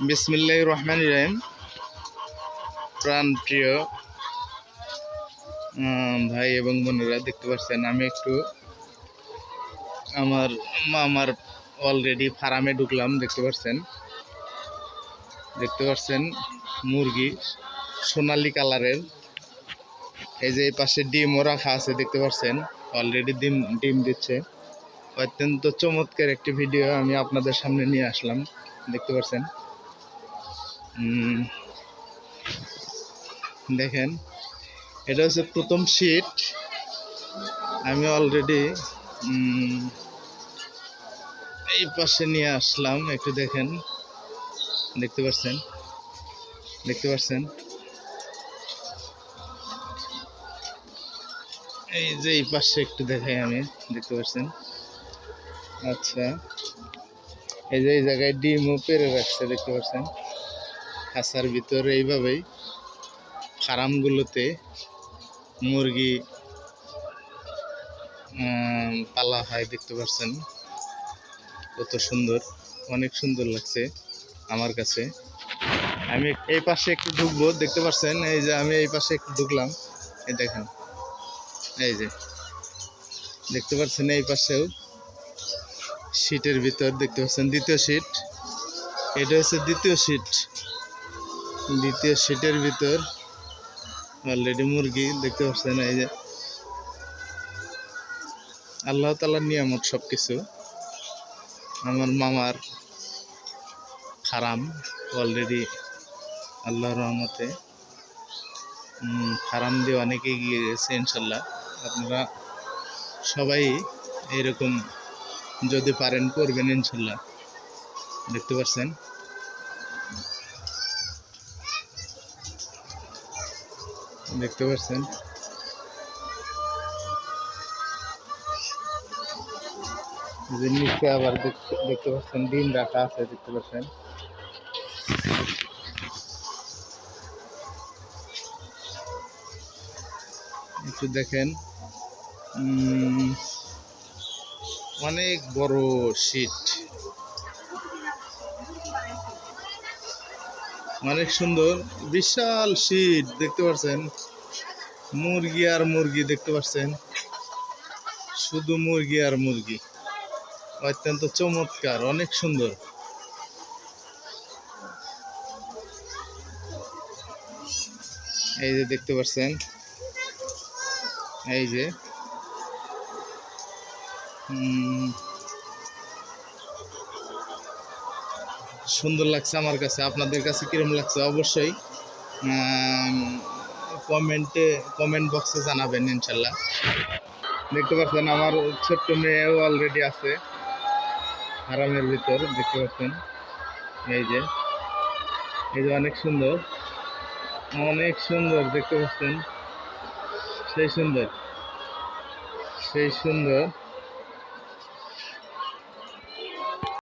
বিসমিল্লাহির রহমানির রহিম। প্রাণপ্রিয় ভাই এবং বোনেরা, দেখতে পাচ্ছেন আমি একটু আমার অলরেডি ফার্মে ঢুকলাম। দেখতে পাচ্ছেন মুরগি সোনালি কালারের। এই যে এই পাশে ডিমও রাখা আছে, দেখতে পাচ্ছেন অলরেডি ডিম দিচ্ছে। অত্যন্ত চমৎকার একটি ভিডিও আমি আপনাদের সামনে নিয়ে আসলাম। দেখতে পাচ্ছেন, দেখেন এটা হচ্ছে প্রথম শীট। আমি অলরেডি এই পাশে নিয়ে আসলাম, একটু দেখেন। দেখতে পাচ্ছেন এই যে এই পাশে একটু দেখাই আমি। দেখতে পাচ্ছেন, আচ্ছা, এই যে এই জায়গায় ডিমও পেরে রাখছে। দেখতে পাচ্ছেন খাঁচার ভিতরে এইভাবেই ফার্মগুলোতে মুরগি পালা হয়। দেখতে পাচ্ছেন কত সুন্দর, অনেক সুন্দর লাগছে আমার কাছে। আমি এই পাশে একটু ঢুকবো। দেখতে পাচ্ছেন এই যে আমি এই পাশে একটু ঢুকলাম। এই দেখেন, এই যে দেখতে পাচ্ছেন এই পাশেও শীটের ভিতর দেখতে পাচ্ছেন দ্বিতীয় শীট। এটা হচ্ছে দ্বিতীয় শীটের ভিতর অলরেডি মুরগি। দেখতে পাচ্ছেন এই যে আল্লাহ তাআলার নিয়ামত সবকিছু। আমার মামার ফার্ম অলরেডি আল্লাহর রহমতে ফার্ম দিয়ে অনেক এগিয়ে গেছে ইনশাল্লাহ। আপনারা সবাই এরকম যদি পারেন করবেন ইনশাল্লাহ। দেখতে পাচ্ছেন যে নিচে আবার দেখতে পাচ্ছেন ডিম রাখা আছে। দেখতে পাচ্ছেন একটু দেখেন, অনেক বড় শীট, অনেক সুন্দর বিশাল শীট। দেখতে পাচ্ছেন মুরগি আর মুরগি। দেখতে পাচ্ছেন শুধু মুরগি আর মুরগি, অত্যন্ত চমৎকার, অনেক সুন্দর। এই যে দেখতে পাচ্ছেন, এই যে সুন্দর লাগছে আমার কাছে। আপনাদের কাছে কিরকম লাগছে অবশ্যই কমেন্ট বক্সে জানাবেন ইনশাল্লাহ। দেখতে পাচ্ছেন আমার ছোট্ট মেয়েও অলরেডি আছে ফার্মের ভিতর। দেখতে পাচ্ছেন এই যে অনেক সুন্দর, অনেক সুন্দর। দেখতে পাচ্ছেন সেই সুন্দর।